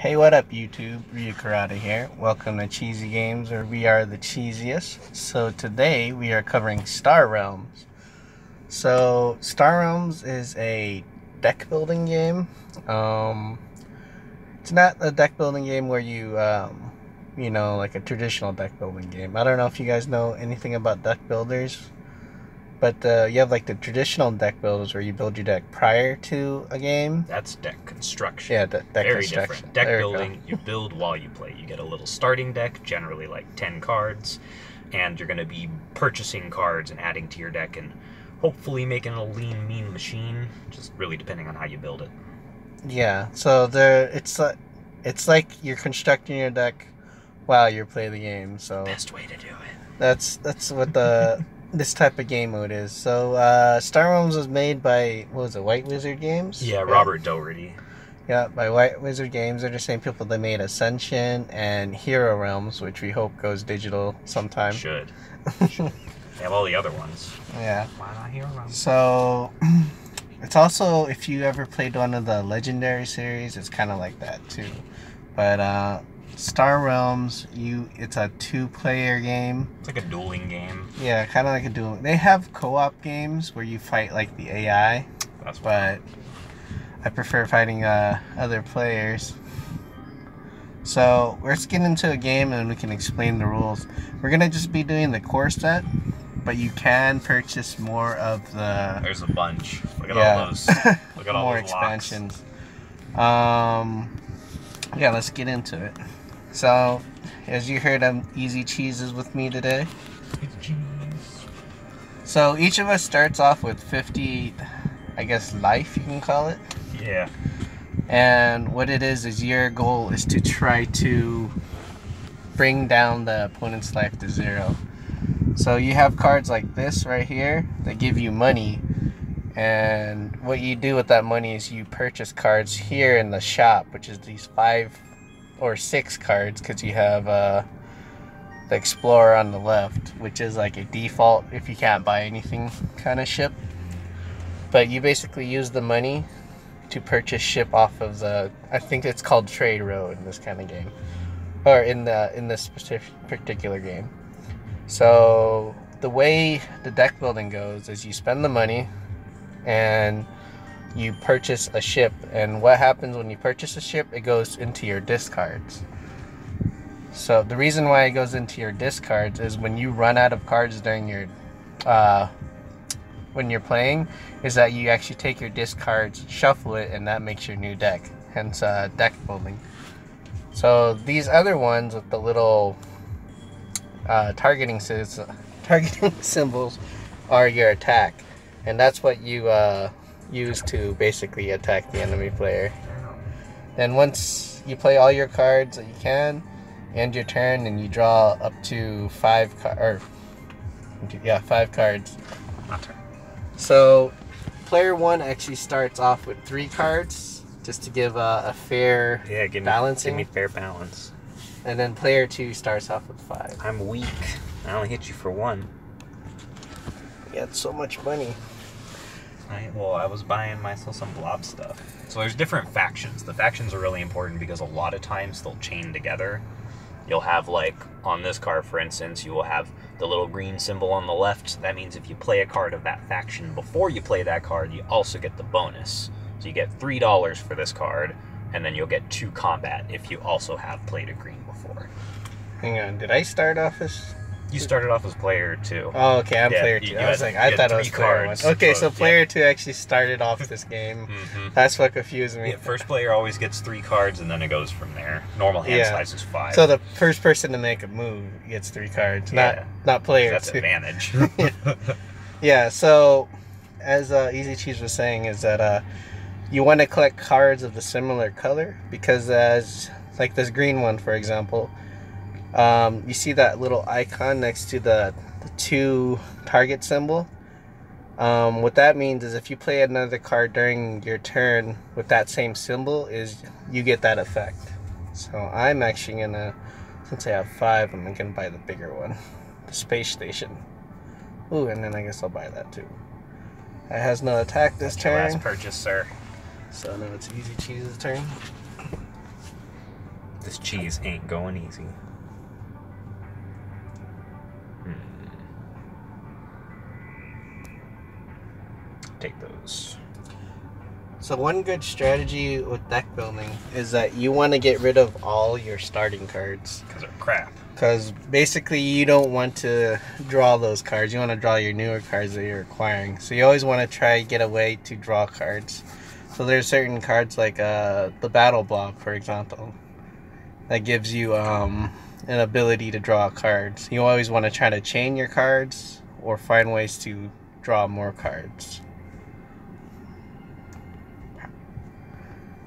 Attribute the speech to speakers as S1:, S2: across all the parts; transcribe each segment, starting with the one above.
S1: Hey, what up, YouTube? Ryu Karate here. Welcome to Cheesy Games, where we are the cheesiest. So today we are covering Star Realms. So Star Realms is a deck building game. It's not a deck building game where you know, like a traditional deck building game. I don't know if you guys know anything about deck builders. But you have like the traditional deck builders where you build your deck prior to a game.
S2: That's deck construction.
S1: Yeah, deck
S2: Very
S1: construction.
S2: different. Deck building, you build while you play. You get a little starting deck, generally like 10 cards, and you're going to be purchasing cards and adding to your deck and hopefully making a lean, mean machine, just really depending on how you build it.
S1: Yeah, so it's like you're constructing your deck while you're playing the game. So
S2: Best way to do it.
S1: That's what this type of game mode is. So Star Realms was made by, what was it, White Wizard Games?
S2: Yeah, Robert Doherty.
S1: Yeah, by White Wizard Games. They're the same people that made Ascension and Hero Realms, which we hope goes digital sometime.
S2: Should. They have all the other ones.
S1: Yeah.
S2: Why not Hero Realms?
S1: So it's also, if you ever played one of the Legendary series, it's kind of like that too. But Star Realms, it's a 2-player game.
S2: It's like a dueling game.
S1: Yeah, kind of like a duel. They have co-op games where you fight like the AI, but I prefer fighting other players. So let's get into a game and we can explain the rules. We're gonna just be doing the core set, but you can purchase more of the.
S2: There's a bunch. Look at all those. Look at all
S1: more
S2: those
S1: expansions. Yeah, let's get into it. So, as you heard, Easy Cheese is with me today. So each of us starts off with 50, I guess, life you can call it.
S2: Yeah.
S1: And what it is your goal is to try to bring down the opponent's life to 0. So you have cards like this right here that give you money. And what you do with that money is you purchase cards here in the shop, which is these 5 or 6 cards, because you have the Explorer on the left, which is like a default if you can't buy anything kind of ship. But you basically use the money to purchase ship off of the, I think it's called Trade Row in this kind of game, or in this particular game. So the way the deck building goes is you spend the money and you purchase a ship, and what happens when you purchase a ship, it goes into your discards. So the reason why it goes into your discards is when you run out of cards during your when you're playing, is that you actually take your discards, shuffle it, and that makes your new deck, hence deck building. So these other ones with the little targeting symbols are your attack, and that's what you use to basically attack the enemy player. Then once you play all your cards that you can, end your turn, and you draw up to 5 cards.
S2: My turn.
S1: So player 1 actually starts off with 3 cards, just to give a fair balancing.
S2: Give me fair balance.
S1: And then player 2 starts off with 5.
S2: I'm weak. I only hit you for 1.
S1: You had so much money.
S2: I was buying myself some blob stuff. So there's different factions. The factions are really important because a lot of times they'll chain together. You'll have, like, on this card, for instance, you will have the little green symbol on the left. That means if you play a card of that faction before you play that card, you also get the bonus. So you get $3 for this card, and then you'll get 2 combat if you also have played a green before.
S1: Hang on, did I start off as...
S2: You started off as player 2.
S1: Oh, okay, I'm player 2. I was like, I thought it was player 1. Okay, so player 2 actually started off this game. That's what confused me.
S2: Yeah, first player always gets 3 cards, and then it goes from there. Normal hand size is 5.
S1: So the first person to make a move gets 3 cards, not player 2.
S2: That's advantage.
S1: Yeah, so as Easy Cheese was saying, is that you want to collect cards of the similar color, because as like this green one, for example, you see that little icon next to the 2 target symbol. What that means is if you play another card during your turn with that same symbol, is you get that effect. So I'm actually gonna, since I have 5, I'm gonna buy the bigger one, the space station. Ooh, and then I guess I'll buy that too. It has no attack this turn.
S2: Last purchase, sir.
S1: So now it's Easy Cheese's turn.
S2: This cheese ain't going easy. Take those.
S1: So one good strategy with deck building is that you want to get rid of all your starting cards.
S2: Because they're crap.
S1: Because basically you don't want to draw those cards. You want to draw your newer cards that you're acquiring. So you always want to try to get a way to draw cards. So there's certain cards like the Battle Block, for example, that gives you an ability to draw cards. You always want to try to chain your cards or find ways to draw more cards.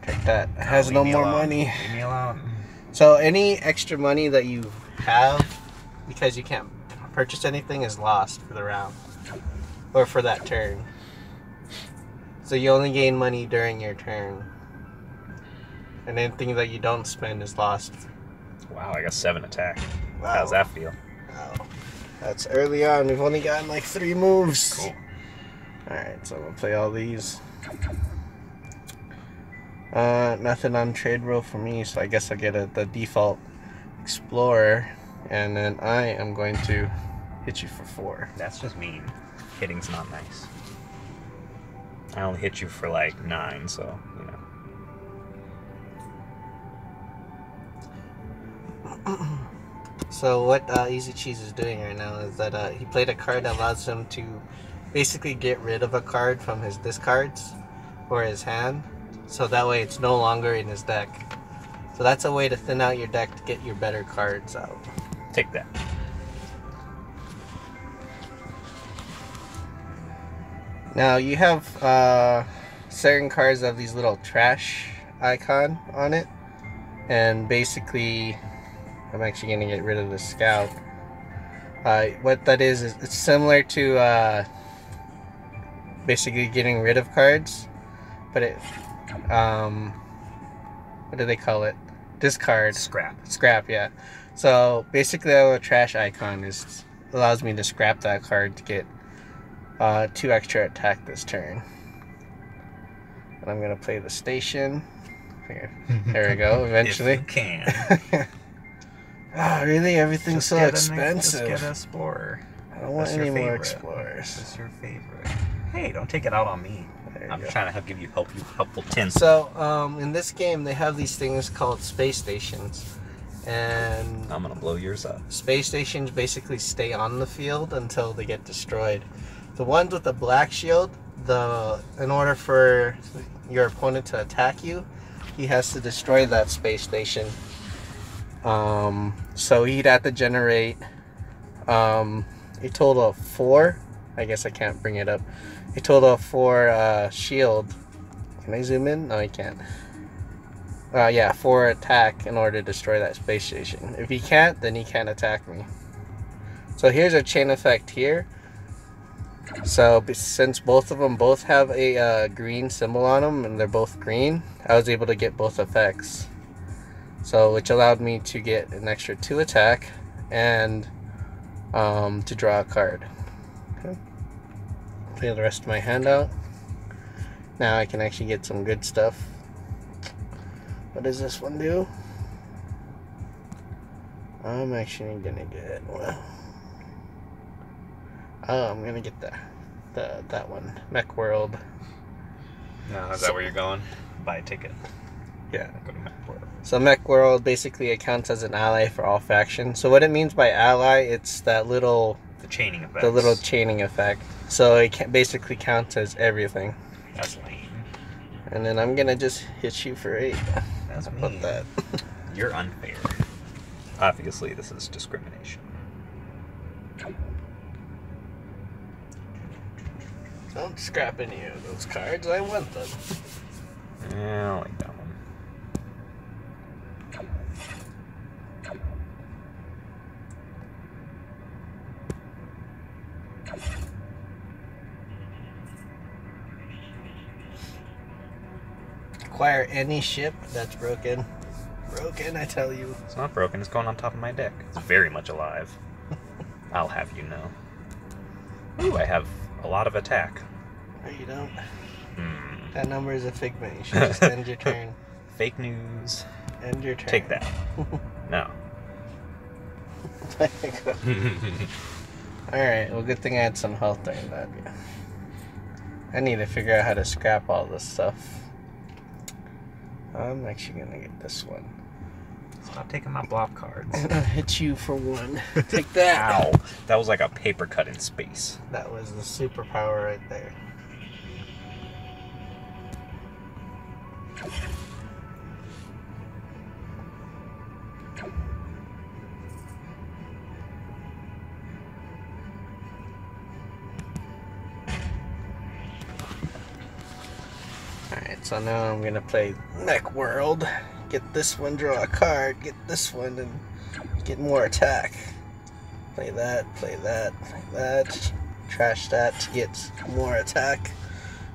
S1: Take that. It has no more money.
S2: Leave me alone.
S1: So any extra money that you have because you can't purchase anything is lost for the round or for that turn. So you only gain money during your turn, and anything that you don't spend is lost.
S2: Wow, I got 7 attack.
S1: Wow.
S2: How's that feel?
S1: Wow. That's early on. We've only gotten like 3 moves.
S2: Cool.
S1: Alright, so I'm gonna play all these. Nothing on trade roll for me, so I guess I'll get the default Explorer, and then I am going to hit you for 4.
S2: That's just mean. Hitting's not nice. I only hit you for like 9, so, you know.
S1: So what Easy Cheese is doing right now is that he played a card that allows him to basically get rid of a card from his discards or his hand, so that way it's no longer in his deck. So that's a way to thin out your deck to get your better cards out.
S2: Take that.
S1: Now you have certain cards that have these little trash icon on it, and basically I'm actually going to get rid of the scout. What that is it's similar to basically getting rid of cards, but it what do they call it? Discard. Scrap, yeah. So basically a trash icon allows me to scrap that card to get 2 extra attack this turn. And I'm gonna play the station. There we go, eventually.
S2: If you can.
S1: Oh, really? Everything's so expensive.
S2: Just get an Explorer.
S1: I don't want any more Explorers.
S2: That's your favorite. Hey, don't take it out on me. I'm just trying to give you helpful tints.
S1: So, in this game, they have these things called space stations. And
S2: I'm gonna blow yours up.
S1: Space stations basically stay on the field until they get destroyed. The ones with the black shield, in order for your opponent to attack you, he has to destroy that space station. So he'd have to generate a total of 4. I guess I can't bring it up. A total of 4 shield. Can I zoom in? No, I can't. Yeah, 4 attack in order to destroy that space station. If he can't, then he can't attack me. So here's a chain effect here. So since both of them have a green symbol on them, and they're both green, I was able to get both effects. So which allowed me to get an extra 2 attack and to draw a card. Okay. Play the rest of my hand out. Now I can actually get some good stuff. What does this one do? I'm actually gonna get I'm gonna get that one, Mech World.
S2: No, is that where you're going? Buy a ticket.
S1: Yeah.
S2: Go to Mech World.
S1: So Mech World basically it counts as an ally for all factions. So what it means by ally, it's that little
S2: the chaining effect.
S1: The little chaining effect. So it basically counts as everything.
S2: That's lame.
S1: And then I'm gonna just hit you for 8.
S2: That's
S1: How about that?
S2: You're unfair. Obviously, this is discrimination.
S1: Don't scrap any of those cards. I want them.
S2: Yeah, I like that one.
S1: Acquire any ship that's broken. Broken, I tell you.
S2: It's not broken. It's going on top of my deck. It's very much alive. I'll have you know. Ooh, I have a lot of attack.
S1: No, you don't.
S2: Hmm.
S1: That number is a figment. You should just end your turn.
S2: Fake news.
S1: End your turn.
S2: Take that. No.
S1: Alright, well, good thing I had some health during that. Yeah. I need to figure out how to scrap all this stuff. I'm actually gonna get this one.
S2: Stop taking my block cards.
S1: And I'll hit you for one. Take that.
S2: Ow. That was like a paper cut in space.
S1: That was the superpower right there. Alright, so now I'm gonna play Mech World. Get this one, draw a card, get this one, and get more attack. Play that, play that, play that. Trash that to get more attack.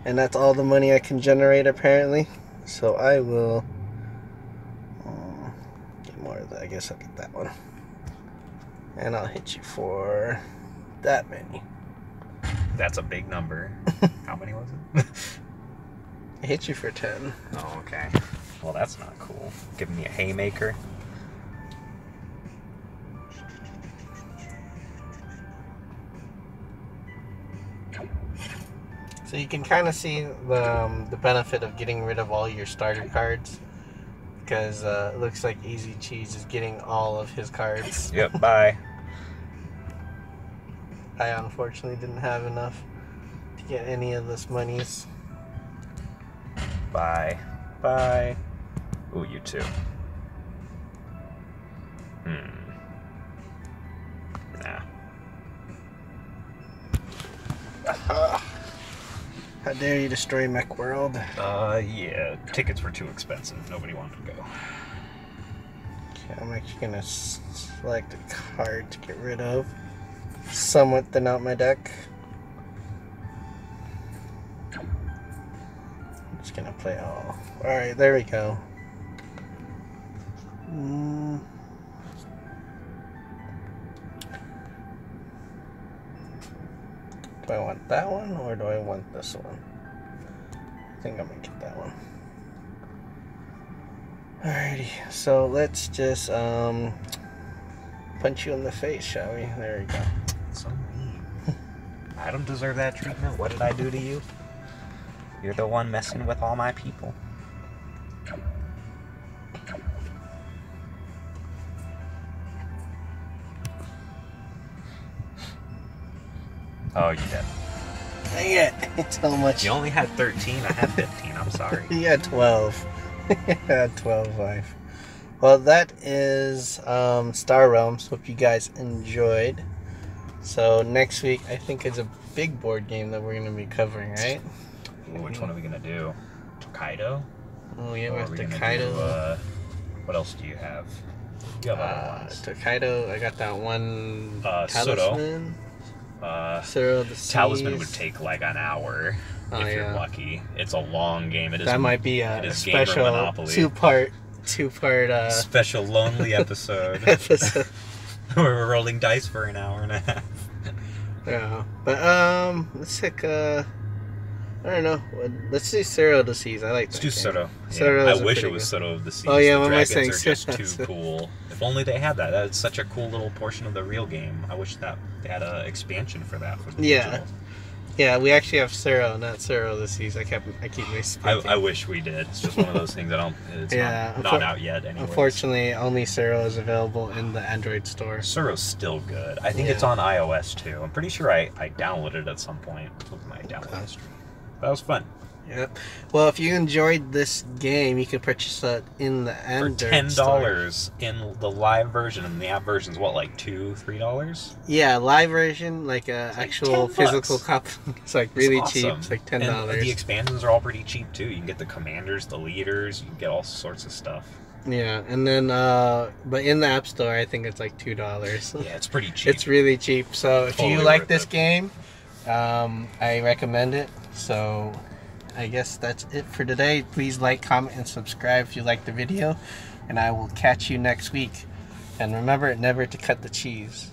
S1: And that's all the money I can generate apparently. So I will get more of that. I guess I'll get that one. And I'll hit you for that many.
S2: That's a big number. How many was it?
S1: I hit you for 10.
S2: Oh, okay. Well, that's not cool. Giving me a haymaker.
S1: So you can kind of see the benefit of getting rid of all your starter cards, because it looks like Easy Cheese is getting all of his cards.
S2: Yep, bye.
S1: I unfortunately didn't have enough to get any of this monies.
S2: Bye. Bye. Ooh, you too. Nah.
S1: How dare you destroy Mech World?
S2: Yeah. Tickets were too expensive. Nobody wanted to go.
S1: Okay, I'm actually gonna select a card to get rid of. Somewhat thin out my deck. I'm just gonna play all. Alright, there we go. Do I want that one or do I want this one? I think I'm gonna get that one. Alrighty, so let's just punch you in the face, shall we? There we go.
S2: So mean. I don't deserve that treatment. What did I do to you? You're the one messing with all my people. Oh, you did.
S1: Dang it! It's so much.
S2: You only had 13. I had 15. I'm sorry.
S1: You had 12. You had 12 life. Well, that is Star Realms. Hope you guys enjoyed. So next week, I think it's a big board game that we're going to be covering, right?
S2: Which one are we going to do? Tokaido?
S1: Oh, yeah, we
S2: Or
S1: have
S2: are we gonna
S1: Tokaido.
S2: do, what else do you have? You have other ones.
S1: Tokaido, I got that one
S2: Soto.
S1: talisman. Zero the Seas.
S2: Talisman would take like an hour if you're
S1: yeah.
S2: lucky. It's a long game. It is.
S1: That might be a special
S2: Monopoly.
S1: two-part
S2: special lonely episode.
S1: episode.
S2: Where we're rolling dice for an hour and a half.
S1: Yeah, but let's take I don't know. Let's do Zero the Seas. I like that.
S2: Let's do Soto.
S1: Soto
S2: Yeah.
S1: is
S2: I wish it
S1: pretty
S2: was
S1: good.
S2: Soto of the Seas.
S1: Oh, yeah,
S2: the
S1: what am I
S2: dragons
S1: saying?
S2: are just too cool. If only they had that. That's such a cool little portion of the real game. I wish that they had an expansion for that. For the digital.
S1: Yeah, we actually have Zero, not Zero the Seas. I keep misspeaking.
S2: I wish we did. It's just one of those things that it's not out yet anyway.
S1: Unfortunately, only Zero is available in the Android store.
S2: Zero's still good. I think it's on iOS too. I'm pretty sure I downloaded it at some point with my download history. That was fun.
S1: Yep. Well, if you enjoyed this game, you can purchase it in the Android
S2: for $10
S1: store.
S2: In the live version, and the app version's what, like $2-3?
S1: Yeah, live version, like a actual
S2: $10.
S1: physical copy. It's like really
S2: It's
S1: cheap.
S2: awesome.
S1: It's like $10.
S2: And the expansions are all pretty cheap too. You can get the commanders, the leaders, you can get all sorts of stuff.
S1: Yeah, and then but in the App Store, I think it's like $2.
S2: Yeah, it's pretty cheap.
S1: It's really cheap. So if
S2: Totally
S1: you like
S2: worth
S1: this
S2: it.
S1: game, I recommend it. So I guess that's it for today. Please like, comment, and subscribe if you like the video. And I will catch you next week. And remember never to cut the cheese.